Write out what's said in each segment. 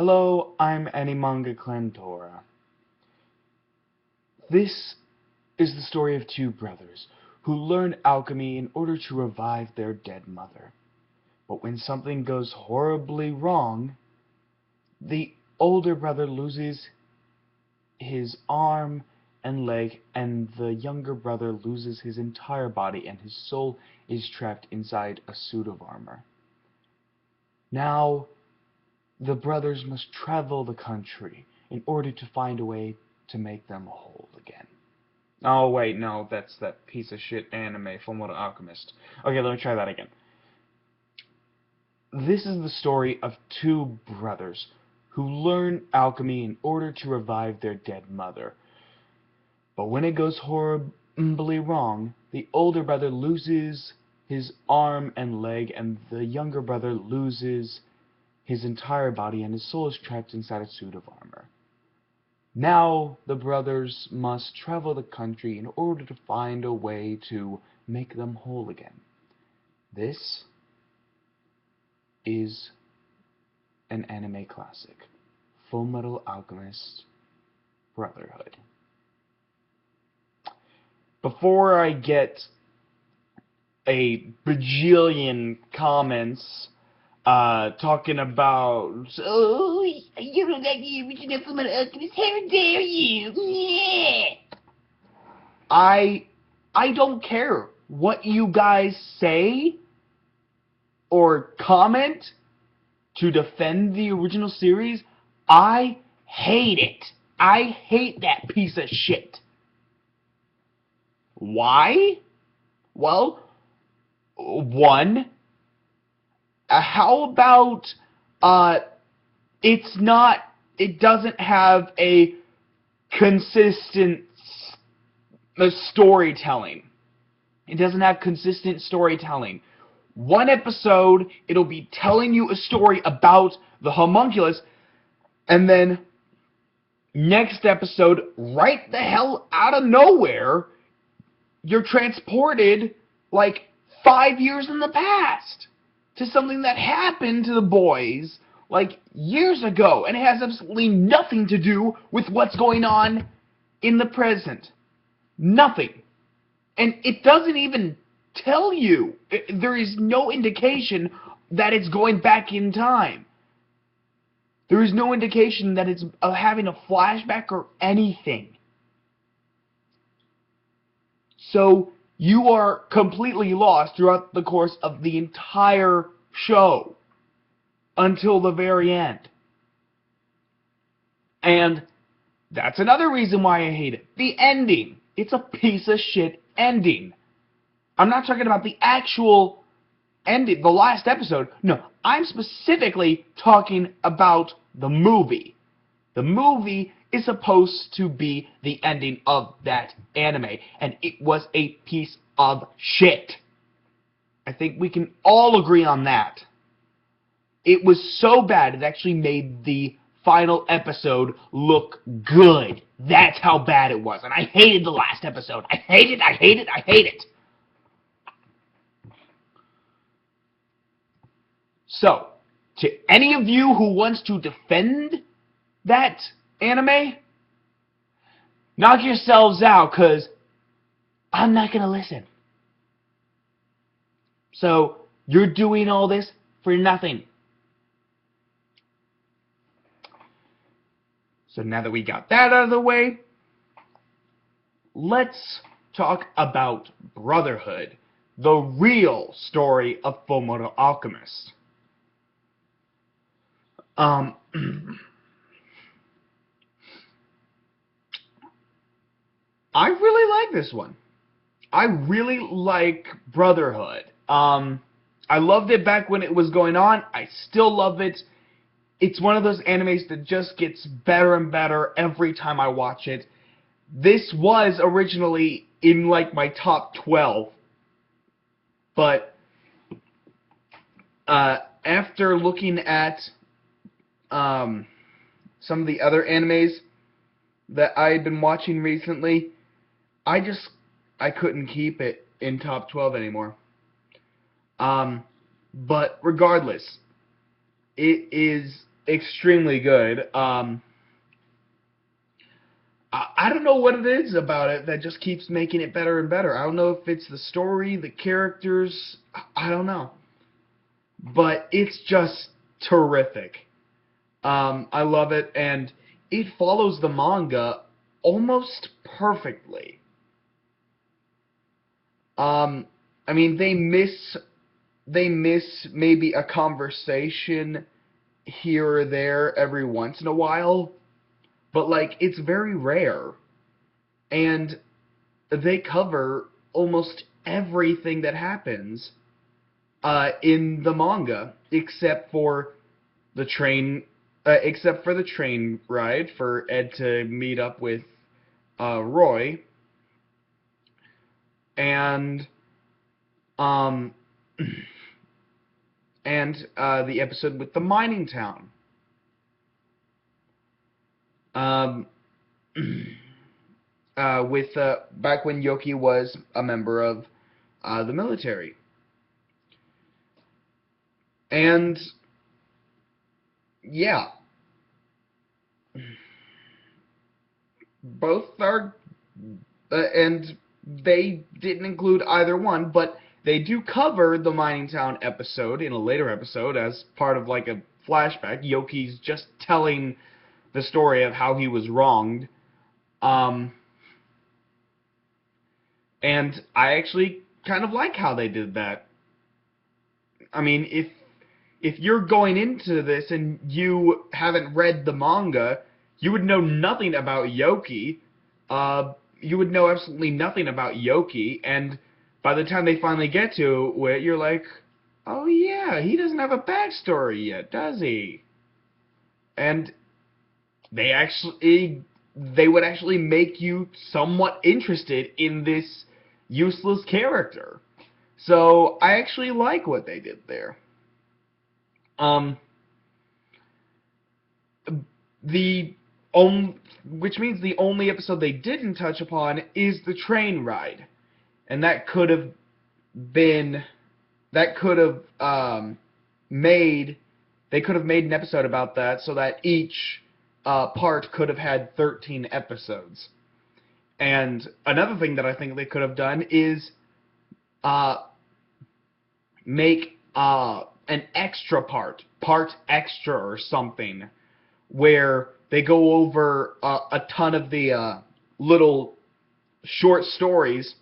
Hello, I'm Animanga Clantora. This is the story of two brothers who learn alchemy in order to revive their dead mother. But when something goes horribly wrong, the older brother loses his arm and leg, and the younger brother loses his entire body, and his soul is trapped inside a suit of armor. Now, the brothers must travel the country in order to find a way to make them whole again. Oh wait, no, that's that piece of shit anime, Fullmetal Alchemist. Okay, let me try that again. This is the story of two brothers who learn alchemy in order to revive their dead mother. But when it goes horribly wrong, the older brother loses his arm and leg, and the younger brother loses his entire body, and his soul is trapped inside a suit of armor. Now the brothers must travel the country in order to find a way to make them whole again. This is an anime classic, Fullmetal Alchemist Brotherhood. Before I get a bajillion comments talking about, oh, you don't like the original Fullmetal Alchemist, how dare you? Yeah. I don't care what you guys say or comment to defend the original series. I hate it. I hate that piece of shit. Why? Well, one, how about it doesn't have a consistent storytelling. It doesn't have consistent storytelling. One episode, it'll be telling you a story about the homunculus, and then next episode, right the hell out of nowhere, you're transported like 5 years in the past to something that happened to the boys like years ago, and it has absolutely nothing to do with what's going on in the present. Nothing. And it doesn't even tell you. There is no indication that it's going back in time. There is no indication that it's having a flashback or anything. So you are completely lost throughout the course of the entire show until the very end. And that's another reason why I hate it. The ending. It's a piece of shit ending. I'm not talking about the actual ending, the last episode. No, I'm specifically talking about the movie. The movie is supposed to be the ending of that anime, and it was a piece of shit. I think we can all agree on that. It was so bad, it actually made the final episode look good. That's how bad it was, and I hated the last episode. I hate it, I hate it, I hate it. So, to any of you who wants to defend that anime, knock yourselves out, because I'm not going to listen. So, you're doing all this for nothing. So now that we got that out of the way, let's talk about Brotherhood, the real story of Fullmetal Alchemist. I really like this one. I really like Brotherhood. I loved it back when it was going on. I still love it. It's one of those animes that just gets better and better every time I watch it. This was originally in like my top 12. But after looking at some of the other animes that I had been watching recently, I couldn't keep it in top 12 anymore. But regardless, it is extremely good. I don't know what it is about it that just keeps making it better and better. I don't know if it's the story, the characters, I don't know. But it's just terrific. I love it, and it follows the manga almost perfectly. I mean, they miss maybe a conversation here or there every once in a while, but like it's very rare, and they cover almost everything that happens in the manga except for the train ride for Ed to meet up with Roy, and um the episode with the mining town. Um, with back when Yoki was a member of the military, and yeah, both are, and they didn't include either one, but they do cover the mining town episode in a later episode as part of like a flashback. Yoki's just telling the story of how he was wronged. Um, and I actually kind of like how they did that. I mean, if you're going into this and you haven't read the manga, you would know nothing about Yoki. You would know absolutely nothing about Yoki, and by the time they finally get to it, you're like, oh yeah, he doesn't have a backstory yet, does he? And they would actually make you somewhat interested in this useless character. So I actually like what they did there. Um, the which means the only episode they didn't touch upon is the train ride, and that could have been that could have made they could have made an episode about that so that each part could have had 13 episodes. And another thing that I think they could have done is uh, make an extra part extra or something, where they go over a ton of the little short stories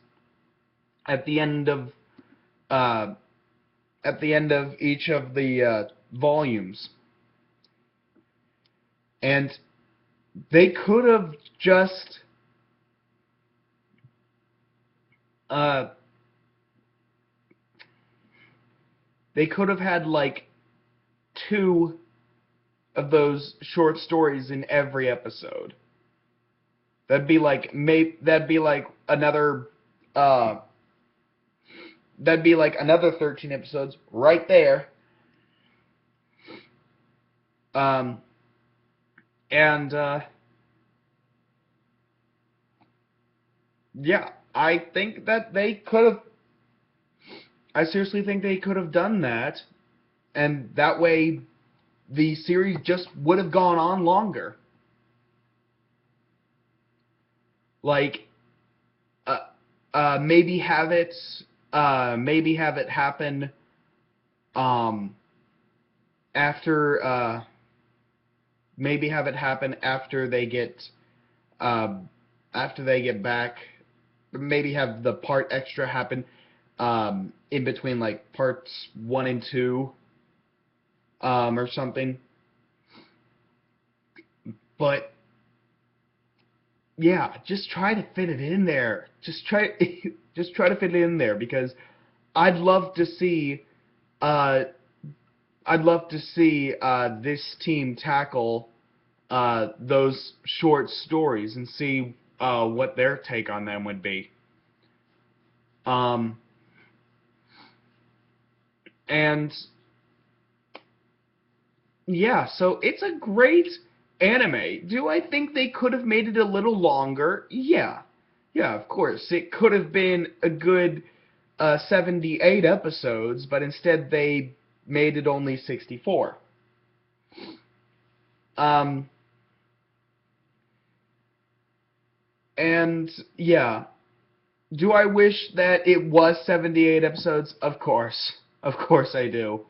at the end of uh, each of the volumes, and they could have just uh, they could have had like two of those short stories in every episode. That'd be like another uh, that'd be like another 13 episodes right there. Um, and yeah, I think that they could have. I seriously think they could have done that, and that way the series just would have gone on longer. Like, uh, maybe have it, happen, um, after, maybe have it happen after they get back. Maybe have the part extra happen, in between like parts 1 and 2, or something. But yeah, just try to fit it in there. Just try to fit it in there, because I'd love to see uh this team tackle those short stories and see what their take on them would be. Um and yeah, so it's a great anime. Do I think they could have made it a little longer? Yeah. Yeah, of course. It could have been a good 78 episodes, but instead they made it only 64. And yeah, do I wish that it was 78 episodes? Of course. Of course I do.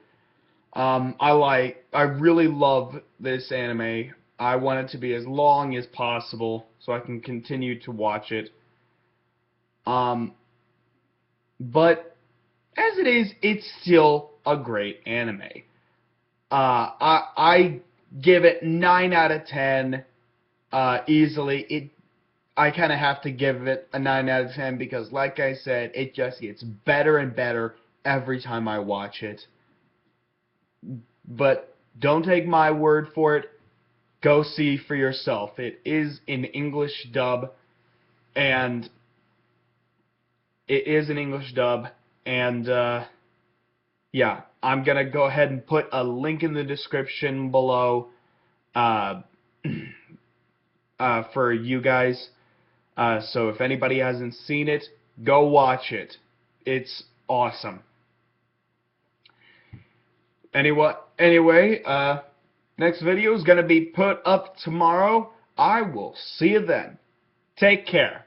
I really love this anime. I want it to be as long as possible so I can continue to watch it. But as it is, it's still a great anime. I give it 9 out of 10 easily. I kind of have to give it a 9 out of 10 because, like I said, it just gets better and better every time I watch it. But don't take my word for it. Go see for yourself. It is an English dub, and yeah, I'm gonna go ahead and put a link in the description below for you guys. So if anybody hasn't seen it, go watch it. It's awesome. Anyway, next video is gonna be put up tomorrow. I will see you then. Take care.